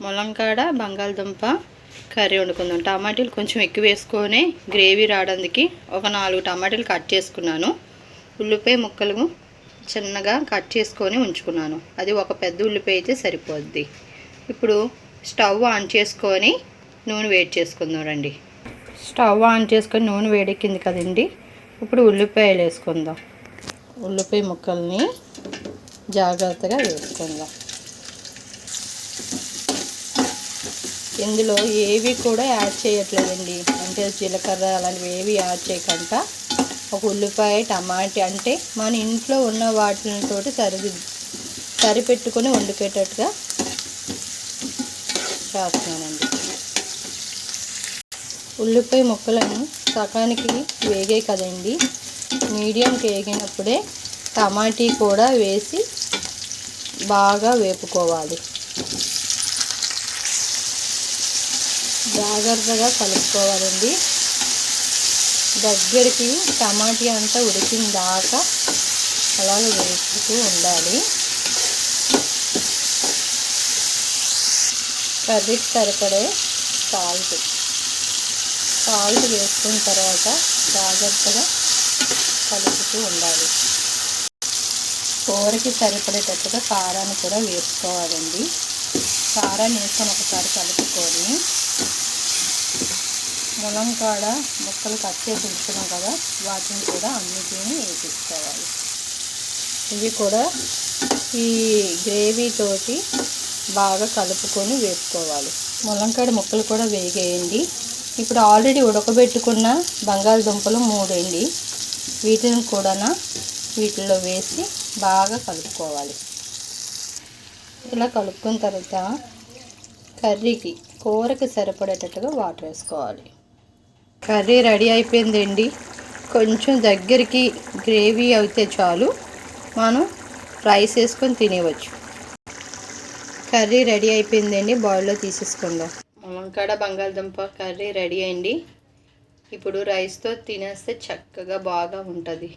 ములంకాడ బంగాళదుంప కర్రీ వండుకుందాం. టమాటీలు కొంచెం ఎక్కువ వేసుకొని గ్రేవీ రావడానికి ఒక 4 టమాటీలు కట్ చేసుకున్నాను. ఉల్లిపాయ ముక్కలు చిన్నగా కట్ చేసుకొని ఉంచుకున్నాను. అది ఒక పెద్ద ఉల్లిపాయ అయితే సరిపోద్ది. ఇప్పుడు స్టవ్ ఆన్ చేసుకొని నూనె వేడి చేసుకుందాం రండి. స్టవ్ ఆన్ చేసుకొని నూనె వేడెక్కింది కదండి. ఇప్పుడు ఉల్లిపాయలు వేసుకుందాం. ఉల్లిపాయ ముక్కల్ని జాగ్రత్తగా వేసుకుందాం. ఇందులో ఏవి కూడా యాడ్ చేయట్లేదండి. అంటే జీలకర్ర అలాంటివి ఏవి యాడ్ చేయకుండా ఒక ఉల్లిపాయ టమాటా అంటే మన ఇంట్లో ఉన్న వాటితో సరిపెట్టుకొని వండుకేటట్టుగా చేస్తున్నానండి. ఉల్లిపాయ ముక్కలను సగానికి వేగాయి కదండి. మీడియంకి వేగినప్పుడే టమాటీ కూడా వేసి బాగా వేపుకోవాలి. జాగ్రత్తగా కలుపుకోవాలండి. దగ్గరికి టమాటీ అంతా ఉడికిన దాకా అలాగే వేపుతూ ఉండాలి. కర్రీకి సరిపడే సాల్ట్ వేసుకున్న తర్వాత జాగ్రత్తగా కలుపుతూ ఉండాలి. కూరకి సరిపడేటట్టుగా కారాన్ని కూడా వేసుకోవాలండి. కారాన్ని వేసుకొని ఒకసారి కలుపుకొని ములంకాడ ముక్కలు కట్ చేసి ఉంచుకున్నాం కదా, వాటిని కూడా అన్నిటిని వేసుకోవాలి. ఇవి కూడా ఈ గ్రేవీతోటి బాగా కలుపుకొని వేసుకోవాలి. ములంకాడ ముక్కలు కూడా వేగేయండి. ఇప్పుడు ఆల్రెడీ ఉడకబెట్టుకున్న బంగాళదుంపలు 3 అండి. వీటిని కూడా వీటిలో వేసి బాగా కలుపుకోవాలి. ఇలా కలుపుకున్న తర్వాత కూరకి సరిపడేటట్టుగా వాటర్ వేసుకోవాలి. కర్రీ రెడీ అయిపోయిందండి. కొంచెం దగ్గరికి గ్రేవీ అయితే చాలు, మనం రైస్ వేసుకొని తినేవచ్చు. కర్రీ రెడీ అయిపోయిందండి. బౌల్లో తీసేసుకుందాం. ములంకాడ బంగాళదుంప కర్రీ రెడీ అయింది. ఇప్పుడు రైస్తో తినేస్తే చక్కగా బాగా ఉంటుంది.